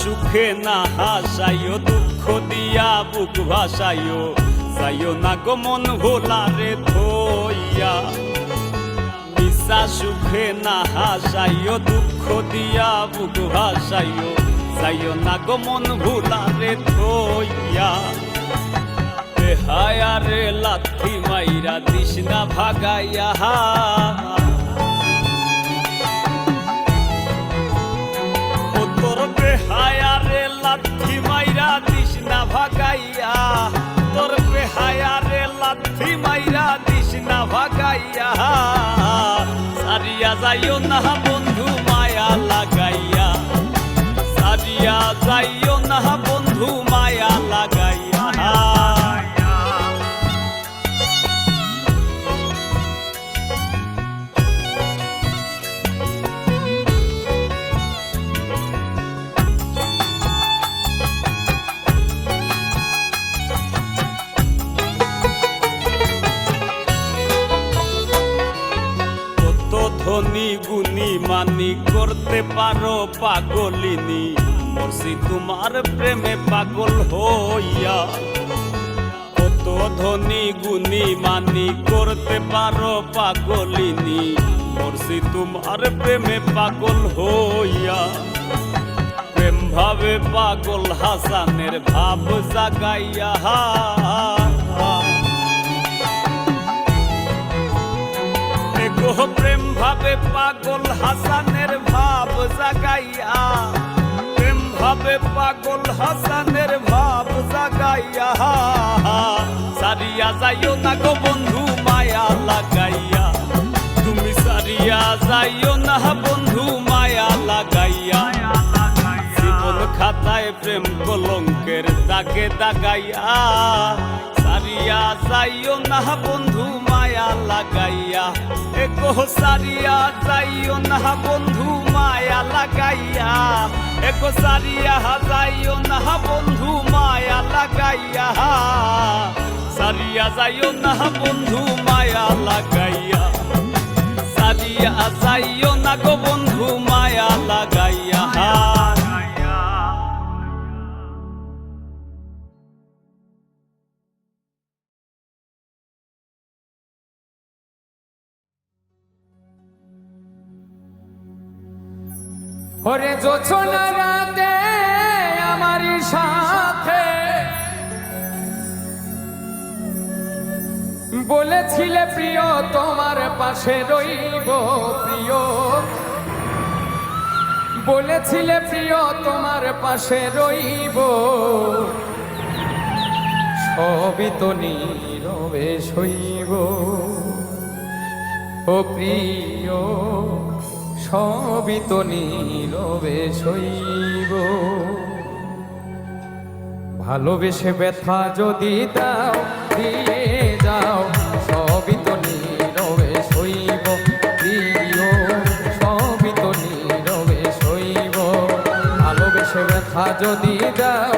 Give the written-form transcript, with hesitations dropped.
সুখে না হাসাইও, দুঃখ দিয়া বুক ভাসাইও, যাইও না গো মন ভোলারে থইয়া। মিশা সুখে না হাসাইও, দুঃখ দিয়া বুক ভাসাইও, যাইও না গো মন ভোলারে থইয়া। বেহায়ারে লাথি মাইরা দিস না ভাগাইয়া, বেহায়ারে লাথি মাইরা দিস না ভাগাইয়া, তোর বেহায়ারে লাথি মাইরা দিস না ভাগাইয়া। সারিয়া যাইও না বন্ধু মায়া লাগাইয়া, সারিয়া যাইও না বন্ধু মায়া লাগাইয়া। ধনী গুণী মানি করতে পারো পাগলিনী, মরছি তোমার প্রেমে পাগল হইয়া। কত ধনী গুণী মানি করতে পারো পাগলিনী, মরছি তোমার প্রেমে পাগল হইয়া। প্রেম ভাবে পাগল হাসানের ভাব জাগাইয়া, প্রেম ভাবে পাগল হাসানের ভাব জাগাইয়া, প্রেম ভাবে পাগল হাসানের ভাব জাগাইয়া। সারিয়া যাইও না গো বন্ধু মায়া লাগাইয়া, তুমি সারিয়া যাইও না বন্ধু মায়া লাগাইয়া। জীবন খাতায় প্রেম কলঙ্কের দাগে দাগাইয়া, সারিয়া যাইও না বন্ধু মায়া লাগাইয়া। এগো সারিয়া যাইও না বন্ধু মায়া লাগাইয়া, এগো সারিয়া যাইও না বন্ধু মায়া লাগাইয়া। সারিয়া যাইও না বন্ধু মায়া লাগাইয়া, সারিয়া যাইও না গো বন্ধু মায়া লাগাইয়া। ওরে জোছনা রাতে আমার সাথে বলেছিলে প্রিয় তোমার পাশে রইব, প্রিয় বলেছিলে প্রিয় তোমার পাশে রইব। সবই তো নীরবে সইব ও প্রিয়, সবই তো নীরবে সইব। ভালোবেসে ব্যথা যদি দাও দিয়ে যাও, সবই তো নীরবে সইব প্রিয়, সবই তো নীরবে সইব। ভালোবেসে ব্যথা যদি দাও